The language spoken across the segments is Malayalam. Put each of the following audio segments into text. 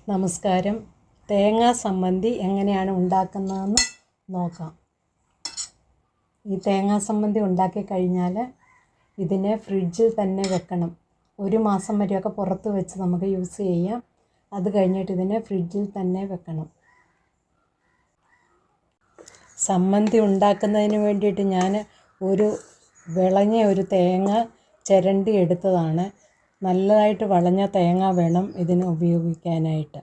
നമസ്കാരം. തേങ്ങാ സമ്മന്തി എങ്ങനെയാണ് ഉണ്ടാക്കുന്നതെന്ന് നോക്കാം. ഈ തേങ്ങാ സമ്മന്തി ഉണ്ടാക്കി കഴിഞ്ഞാൽ ഇതിനെ ഫ്രിഡ്ജിൽ തന്നെ വെക്കണം. 1 മാസം വരെയൊക്കെ പുറത്ത് വെച്ച് നമുക്ക് യൂസ് ചെയ്യാം. അത് കഴിഞ്ഞിട്ട് ഇതിനെ ഫ്രിഡ്ജിൽ തന്നെ വെക്കണം. സമ്മന്തി ഉണ്ടാക്കുന്നതിന് വേണ്ടിയിട്ട് ഞാൻ വിളഞ്ഞ ഒരു തേങ്ങ ചിരണ്ടി എടുത്തതാണ്. നല്ലതായിട്ട് വളഞ്ഞ തേങ്ങ വേണം ഇതിന് ഉപയോഗിക്കാനായിട്ട്.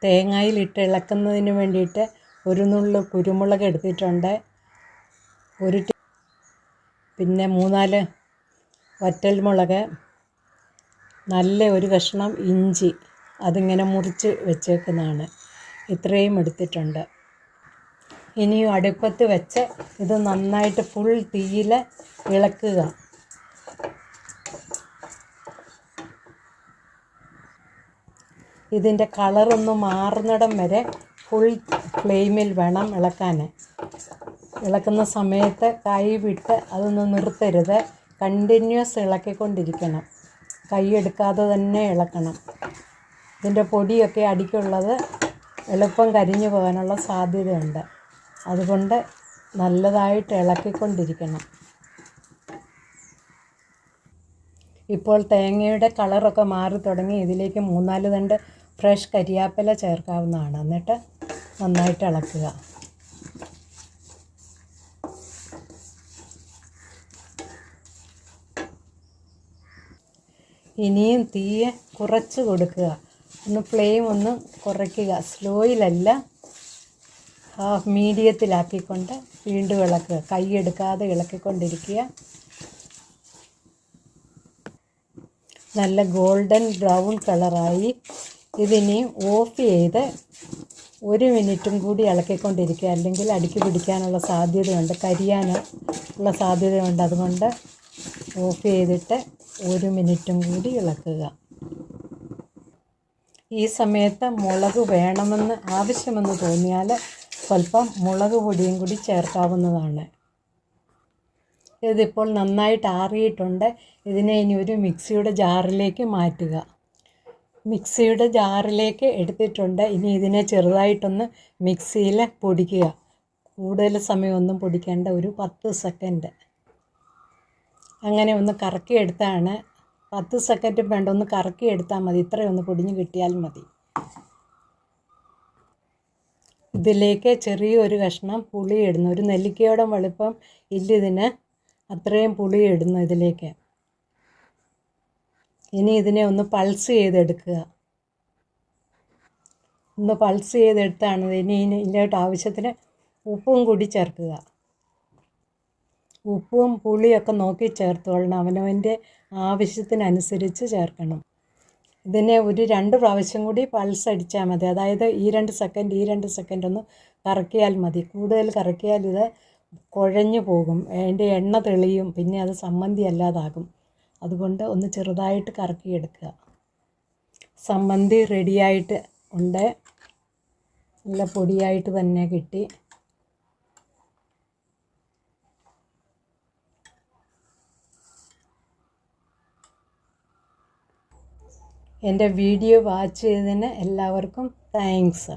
തേങ്ങയിലിട്ട് ഇളക്കുന്നതിന് വേണ്ടിയിട്ട് ഒരു നുള്ളു കുരുമുളക് എടുത്തിട്ടുണ്ട്. പിന്നെ 3-4 വറ്റൽമുളക്, നല്ല ഒരു കഷ്ണം ഇഞ്ചി, അതിങ്ങനെ മുറിച്ച് വെച്ചേക്കുന്നതാണ്. ഇത്രയും എടുത്തിട്ടുണ്ട്. ഇനി അടുപ്പത്ത് വെച്ച് ഇത് നന്നായിട്ട് ഫുൾ തീയിൽ ഇളക്കുക. ഇതിൻ്റെ കളറൊന്ന് മാറുന്നിടം വരെ ഫുൾ ഫ്ലെയിമിൽ വേണം ഇളക്കാൻ. ഇളക്കുന്ന സമയത്ത് കൈ വിട്ട് അതൊന്ന് നിർത്തരുത്. കണ്ടിന്യൂസ് ഇളക്കിക്കൊണ്ടിരിക്കണം. കൈ എടുക്കാതെ തന്നെ ഇളക്കണം. ഇതിൻ്റെ പൊടിയൊക്കെ അടിക്കുള്ളത് എളുപ്പം കരിഞ്ഞു പോകാനുള്ള സാധ്യതയുണ്ട്. അതുകൊണ്ട് നല്ലതായിട്ട് ഇളക്കിക്കൊണ്ടിരിക്കണം. ഇപ്പോൾ തേങ്ങയുടെ കളറൊക്കെ മാറി തുടങ്ങി. ഇതിലേക്ക് 3-4 തണ്ട് ഫ്രഷ് കരിയാപ്പില ചേർക്കാവുന്നതാണ്. എന്നിട്ട് നന്നായിട്ട് ഇളക്കുക. ഇനിയും തീയെ കുറച്ച് കൊടുക്കുക. ഫ്ലെയിം ഒന്ന് കുറയ്ക്കുക. സ്ലോയിലല്ല, മീഡിയത്തിലാക്കിക്കൊണ്ട് വീണ്ടും ഇളക്കുക. കൈ എടുക്കാതെ ഇളക്കിക്കൊണ്ടിരിക്കുക. നല്ല ഗോൾഡൻ ബ്രൗൺ കളറായി. ഇതിനി ഓഫ് ചെയ്ത് 1 മിനിറ്റും കൂടി ഇളക്കിക്കൊണ്ടിരിക്കുക. അല്ലെങ്കിൽ അടിക്ക് പിടിക്കാനുള്ള സാധ്യതയുണ്ട്, കരിയാനുള്ള സാധ്യതയുണ്ട്. അതുകൊണ്ട് ഓഫ് ചെയ്തിട്ട് 1 മിനിറ്റും കൂടി ഇളക്കുക. ഈ സമയത്ത് മുളക് വേണമെന്ന് ആവശ്യമെന്ന് തോന്നിയാൽ സ്വല്പം മുളക് പൊടിയും കൂടി ചേർക്കാവുന്നതാണ്. ഇതിപ്പോൾ നന്നായിട്ട് ആറിയിട്ടുണ്ട്. ഇതിനെ ഇനി ഒരു മിക്സിയുടെ ജാറിലേക്ക് മാറ്റുക. മിക്സിയുടെ ജാറിലേക്ക് എടുത്തിട്ടുണ്ട്. ഇനി ഇതിനെ ചെറുതായിട്ടൊന്ന് മിക്സിയിൽ പൊടിക്കുക. കൂടുതൽ സമയമൊന്നും പൊടിക്കേണ്ട, ഒരു 10 സെക്കൻഡ് അങ്ങനെ ഒന്ന് കറക്കിയെടുത്താണ്. 10 സെക്കൻഡ് വേണ്ട, ഒന്ന് കറക്കിയെടുത്താൽ മതി. ഇത്രയൊന്ന് പൊടിഞ്ഞ് കിട്ടിയാൽ മതി. ഇതിലേക്ക് ചെറിയൊരു കഷ്ണം പുളി ഇടുന്നു. ഒരു നെല്ലിക്കയോടെ വലുപ്പം ഇല്ലിതിന്. അത്രയും പുളി ഇടുന്നു ഇതിലേക്ക്. ഇനി ഇതിനെ ഒന്ന് പൾസ് ചെയ്തെടുക്കുക. ഒന്ന് പൾസ് ചെയ്തെടുത്താണ്. ഇനി ഇതിലോട്ട് ആവശ്യത്തിന് ഉപ്പും കൂടി ചേർക്കുക. ഉപ്പും പുളിയൊക്കെ നോക്കി ചേർത്തോളണം. അവനവൻ്റെ ആവശ്യത്തിനനുസരിച്ച് ചേർക്കണം. ഇതിനെ ഒരു 2 പ്രാവശ്യം കൂടി പൾസ് അടിച്ചാൽ മതി. അതായത് ഈ 2 സെക്കൻഡ് ഒന്ന് കറക്കിയാൽ മതി. കൂടുതൽ കറക്കിയാൽ ഇത് കുഴഞ്ഞു പോകും. അതിൻ്റെ എണ്ണ തെളിയും. പിന്നെ അത് സമ്മന്തി അല്ലാതാകും. അതുകൊണ്ട് ഒന്ന് ചെറുതായിട്ട് കറക്കിയെടുക്കുക. സമ്മന്തി റെഡിയായിട്ട് ഉണ്ട്. നല്ല പൊടിയായിട്ട് തന്നെ കിട്ടി. എൻ്റെ വീഡിയോ വാച്ച് ചെയ്തതിന് എല്ലാവർക്കും താങ്ക്സ്.